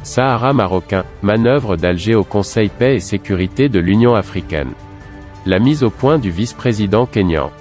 Sahara marocain, manœuvre d'Alger au Conseil paix et sécurité de l'Union africaine. La mise au point du vice-président kényan.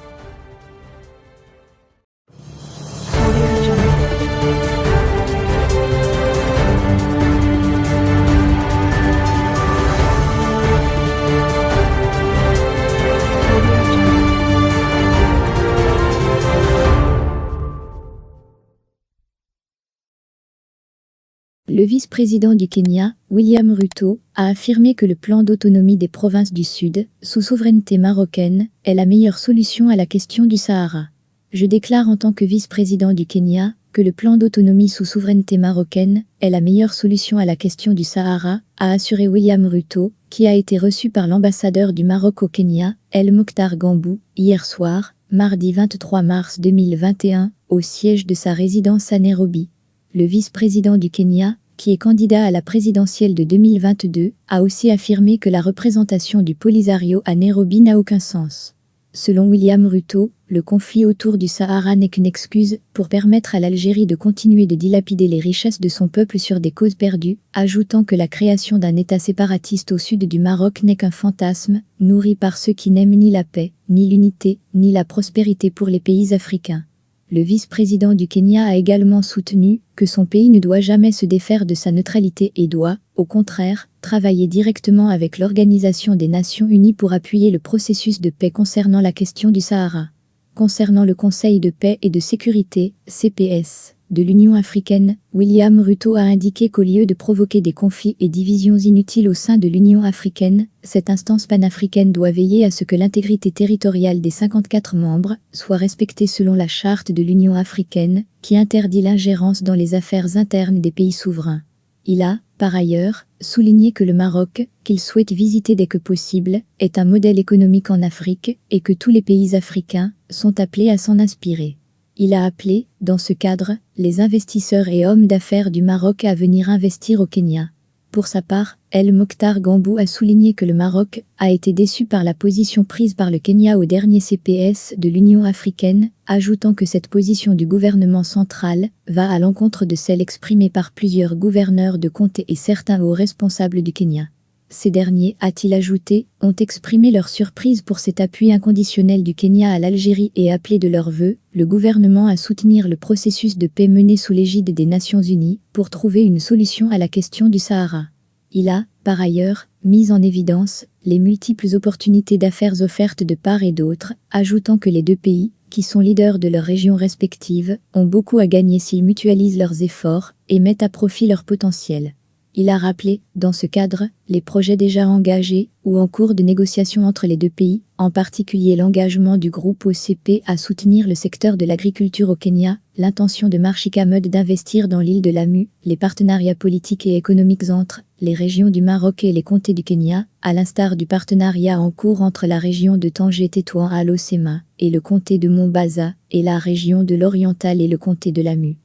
Le vice-président du Kenya, William Ruto, a affirmé que le plan d'autonomie des provinces du Sud, sous souveraineté marocaine, est la meilleure solution à la question du Sahara. Je déclare en tant que vice-président du Kenya que le plan d'autonomie sous souveraineté marocaine est la meilleure solution à la question du Sahara, a assuré William Ruto, qui a été reçu par l'ambassadeur du Maroc au Kenya, El Mokhtar Gambou, hier soir, mardi 23 mars 2021, au siège de sa résidence à Nairobi. Le vice-président du Kenya, qui est candidat à la présidentielle de 2022, a aussi affirmé que la représentation du Polisario à Nairobi n'a aucun sens. Selon William Ruto, le conflit autour du Sahara n'est qu'une excuse pour permettre à l'Algérie de continuer de dilapider les richesses de son peuple sur des causes perdues, ajoutant que la création d'un État séparatiste au sud du Maroc n'est qu'un fantasme, nourri par ceux qui n'aiment ni la paix, ni l'unité, ni la prospérité pour les pays africains. Le vice-président du Kenya a également soutenu que son pays ne doit jamais se défaire de sa neutralité et doit, au contraire, travailler directement avec l'Organisation des Nations Unies pour appuyer le processus de paix concernant la question du Sahara. Concernant le Conseil de paix et de sécurité, CPS, de l'Union africaine, William Ruto a indiqué qu'au lieu de provoquer des conflits et divisions inutiles au sein de l'Union africaine, cette instance panafricaine doit veiller à ce que l'intégrité territoriale des 54 membres soit respectée selon la charte de l'Union africaine, qui interdit l'ingérence dans les affaires internes des pays souverains. Il a, par ailleurs, souligné que le Maroc, qu'il souhaite visiter dès que possible, est un modèle économique en Afrique et que tous les pays africains sont appelés à s'en inspirer. Il a appelé, dans ce cadre, les investisseurs et hommes d'affaires du Maroc à venir investir au Kenya. Pour sa part, El Mokhtar Gambou a souligné que le Maroc a été déçu par la position prise par le Kenya au dernier CPS de l'Union africaine, ajoutant que cette position du gouvernement central va à l'encontre de celle exprimée par plusieurs gouverneurs de comté et certains hauts responsables du Kenya. Ces derniers, a-t-il ajouté, ont exprimé leur surprise pour cet appui inconditionnel du Kenya à l'Algérie et appelé de leur vœu le gouvernement à soutenir le processus de paix mené sous l'égide des Nations Unies pour trouver une solution à la question du Sahara. Il a, par ailleurs, mis en évidence les multiples opportunités d'affaires offertes de part et d'autre, ajoutant que les deux pays, qui sont leaders de leurs régions respectives, ont beaucoup à gagner s'ils mutualisent leurs efforts et mettent à profit leur potentiel. Il a rappelé, dans ce cadre, les projets déjà engagés ou en cours de négociation entre les deux pays, en particulier l'engagement du groupe OCP à soutenir le secteur de l'agriculture au Kenya, l'intention de Marchika Mud d'investir dans l'île de Lamu, les partenariats politiques et économiques entre les régions du Maroc et les comtés du Kenya, à l'instar du partenariat en cours entre la région de Tanger-Tétouan à Losema et le comté de Mombasa, et la région de l'Oriental et le comté de Lamu.